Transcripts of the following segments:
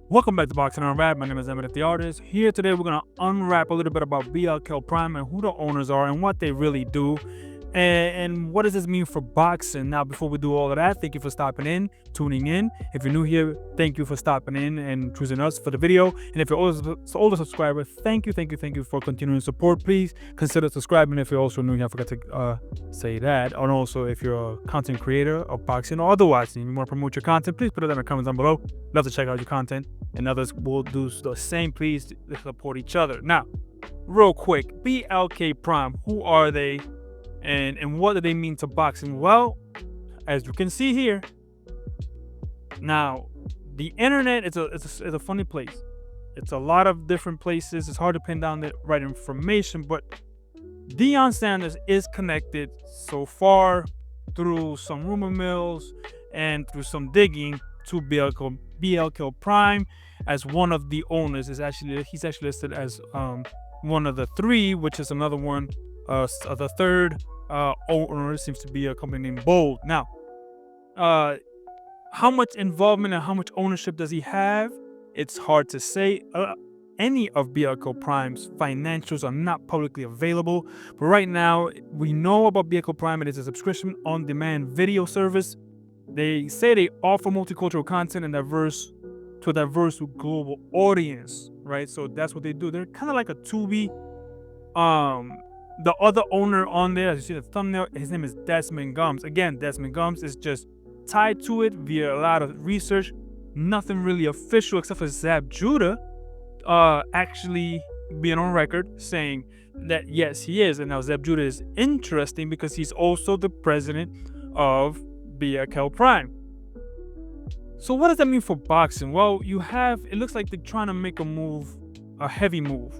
Welcome back to Boxing Unwrapped. My name is Emmett the Artist. Here today we're going to unwrap a little bit about BLK Prime and who the owners are and what they really do. And what does this mean for boxing? Now, before we do all of that, thank you for stopping in, tuning in. If you're new here, thank you for stopping in and choosing us for the video. And if you're older subscriber, thank you for continuing support. Please consider subscribing if you're also new here. I forgot to say that. And also, if you're a content creator of boxing or otherwise, and you want to promote your content, please put it in the comments down below. Love to check out your content, and others will do the same. Please support each other. Now, real quick, BLK Prime, who are they? And what do they mean to boxing? Well, as you can see here, now the internet is a funny place. It's a lot of different places. It's hard to pin down the right information, but Deion Sanders is connected so far through some rumor mills and through some digging to BLK Prime as one of the owners. He's actually listed as one of the three, which is another one. The third owner seems to be a company named Bold. Now, how much involvement and how much ownership does he have? It's hard to say. Any of BLK Prime's financials are not publicly available, but right now we know about BLK Prime. It is a subscription on-demand video service. They say they offer multicultural content and diverse global audience, right? So that's what they do. They're kind of like a Tubi. The other owner on there, as you see the thumbnail, his name is Desmond Gums. Again, Desmond Gums is just tied to it via a lot of research. Nothing really official except for Zab Judah actually being on record saying that yes, he is. And now Zab Judah is interesting because he's also the president of BLK Prime. So what does that mean for boxing? Well, it looks like they're trying to make a heavy move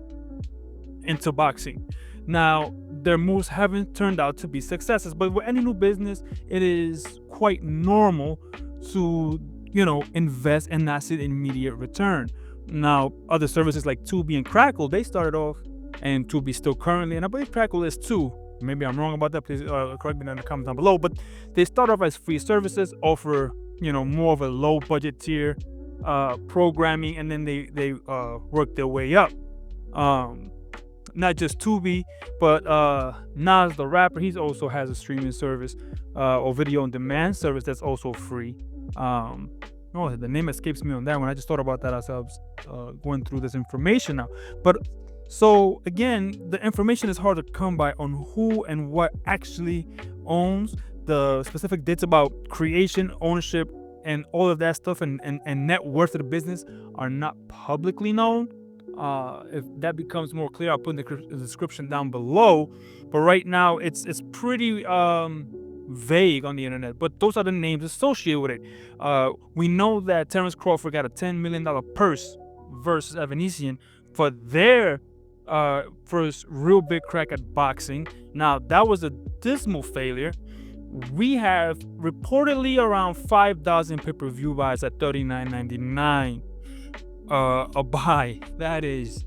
into boxing. Now, their moves haven't turned out to be successes, but with any new business, it is quite normal to, invest and not see the immediate return. Now, other services like Tubi and Crackle, they started off, and Tubi still currently, and I believe Crackle is too. Maybe I'm wrong about that. Please correct me in the comments down below. But they start off as free services, offer, more of a low budget tier programming, and then they work their way up. Not just Tubi, but Nas the rapper, he also has a streaming service or video on demand service that's also free. The name escapes me on that one. I just thought about that as I was going through this information now. But so again, the information is hard to come by on who and what actually owns. The specific dates about creation, ownership, and all of that stuff and net worth of the business are not publicly known. If that becomes more clear, I'll put in the description down below. But right now, it's pretty vague on the internet. But those are the names associated with it. We know that Terence Crawford got a $10 million purse versus Evanesian for their first real big crack at boxing. Now, that was a dismal failure. We have reportedly around 5,000 pay-per-view buys at $39.99. A buy. That is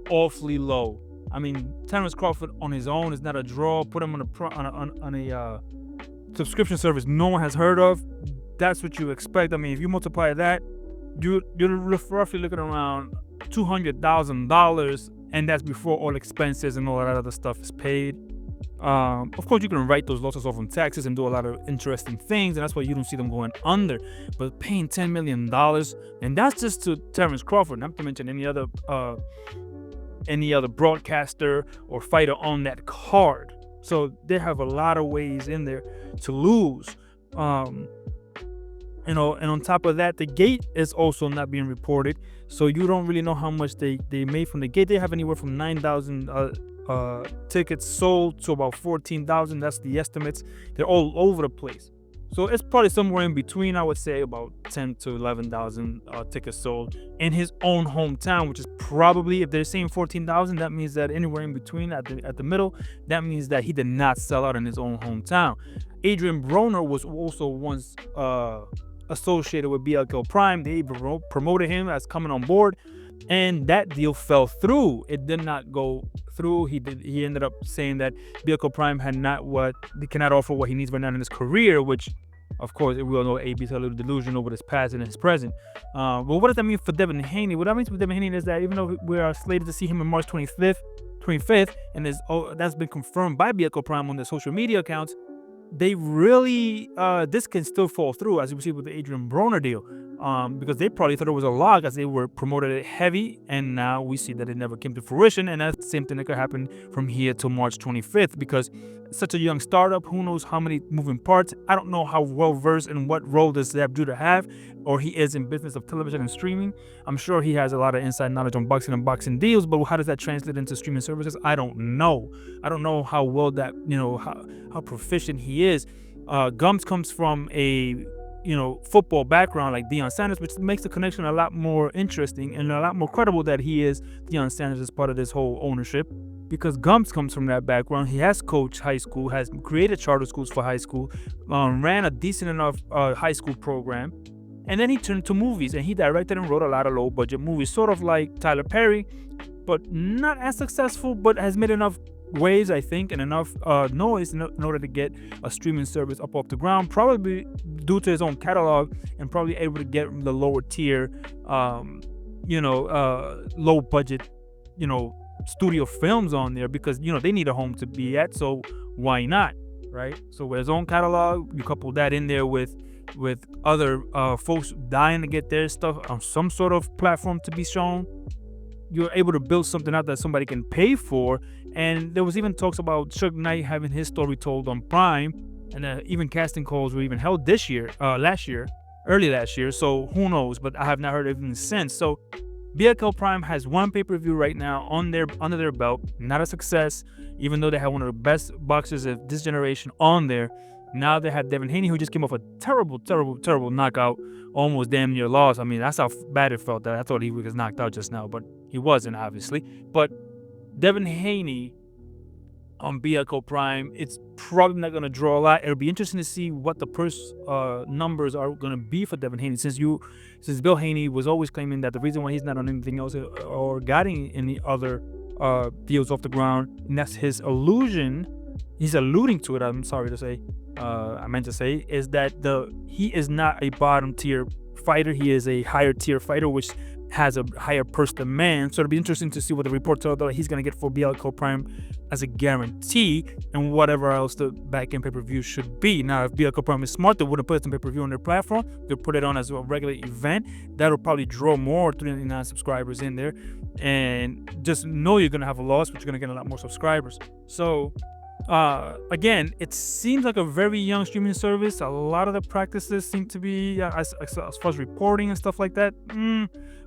awfully low. I mean, Terence Crawford on his own is not a draw. Put him on a subscription service no one has heard of. That's what you expect. I mean, if you multiply that, you're roughly looking around $200,000, and that's before all expenses and all that other stuff is paid. Of course, you can write those losses off on taxes and do a lot of interesting things, and that's why you don't see them going under. But paying $10 million, and that's just to Terence Crawford, not to mention any other broadcaster or fighter on that card. So they have a lot of ways in there to lose. And on top of that, the gate is also not being reported, so you don't really know how much they made from the gate. They have anywhere from 9,000 tickets sold to about 14,000. That's the estimates. They're all over the place. So it's probably somewhere in between. I would say about 10 to 11,000 tickets sold in his own hometown, which is probably, if they're saying 14,000, that means that anywhere in between at the middle, that means that he did not sell out in his own hometown. Adrian Broner was also once associated with BLK Prime. They promoted him as coming on board, and that deal fell through. It did not go through. He ended up saying that BLK Prime they cannot offer what he needs right now in his career, which Of course, we all know AB's a little delusional with his past and his present. But what does that mean for Devin Haney? What that means for Devin Haney is that even though we are slated to see him on March 25th, and that's been confirmed by BLK Prime on their social media accounts, they really this can still fall through, as we see with the Adrian Broner deal, because they probably thought it was a log as they were promoted it heavy, and now we see that it never came to fruition. And that's the same thing that could happen from here till March 25th, because it's such a young startup, who knows how many moving parts. I don't know how well versed in what role does Zab Judah have, or he is in business of television and streaming. I'm sure he has a lot of inside knowledge on boxing and boxing deals, but how does that translate into streaming services? I don't know. I don't know how well that, how proficient he is. Gums comes from a football background like Deion Sanders, which makes the connection a lot more interesting and a lot more credible that he is Deion Sanders as part of this whole ownership, because Gums comes from that background. He has coached high school, has created charter schools for high school, ran a decent enough high school program, and then he turned to movies, and he directed and wrote a lot of low budget movies, sort of like Tyler Perry, but not as successful, but has made enough waves, I think, and enough noise in order to get a streaming service up off the ground, probably due to his own catalog, and probably able to get the lower tier, low budget, studio films on there, because they need a home to be at, so why not, right? So with his own catalog, you couple that in there with other folks dying to get their stuff on some sort of platform to be shown, you're able to build something out that somebody can pay for. And there was even talks about Suge Knight having his story told on Prime, and even casting calls were even held early last year. So who knows? But I have not heard anything since. So BLK Prime has one pay-per-view right now under their belt. Not a success, even though they had one of the best boxers of this generation on there. Now they have Devin Haney, who just came off a terrible, terrible, terrible knockout, almost damn near loss. I mean, that's how bad it felt. That I thought he was knocked out just now, but he wasn't, obviously. But Devin Haney on BLK Prime, it's probably not going to draw a lot. It'll be interesting to see what the purse numbers are going to be for Devin Haney, since Bill Haney was always claiming that the reason why he's not on anything else or getting any other deals off the ground, and that's his illusion. He's alluding to it. I'm sorry to say. I meant to say is that he is not a bottom tier fighter. He is a higher tier fighter, which has a higher purse demand. So it'll be interesting to see what the report tells that he's going to get for BLK Prime as a guarantee, and whatever else the back-end pay-per-view should be. Now, if BLK Prime is smart, they wouldn't put some pay-per-view on their platform. They'll put it on as a regular event. That'll probably draw more 399 subscribers in there. And just know you're going to have a loss, but you're going to get a lot more subscribers. So again, it seems like a very young streaming service. A lot of the practices seem to be, as far as reporting and stuff like that,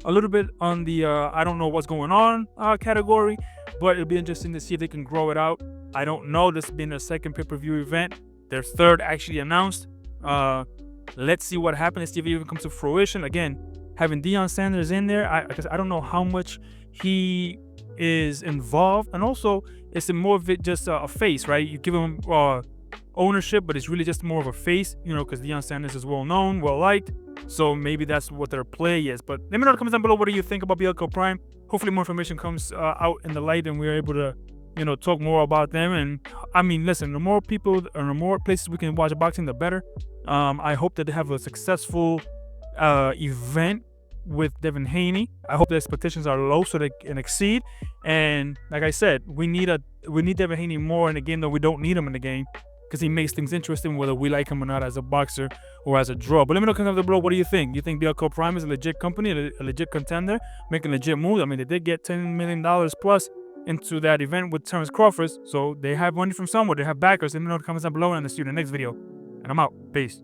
a little bit on the I don't know what's going on category, but it'll be interesting to see if they can grow it out. I don't know. This has been their second pay-per-view event, their third actually announced. Let's see what happens. Let's see if it even comes to fruition. Again, having Deion Sanders in there, I don't know how much he is involved, and also it's more of it just a face, right? You give him ownership, but it's really just more of a face, because Deion Sanders is well known, well liked. So maybe that's what their play is. But let me know in the comments down below, what do you think about BLK Prime? Hopefully more information comes out in the light, and we're able to talk more about them. And I mean, listen, the more people or the more places we can watch boxing, the better. I hope that they have a successful event with Devin Haney. I hope the expectations are low so they can exceed. And like I said, we need Devin Haney more in the game, though we don't need him in the game, because he makes things interesting whether we like him or not as a boxer or as a draw. But let me know down below, what do you think? You think BLK Prime is a legit company, a legit contender, making legit moves? I mean, they did get $10 million plus into that event with Terence Crawford, so they have money from somewhere. They have backers. Let me know in the comments down below, and I'll see you in the next video. And I'm out. Peace.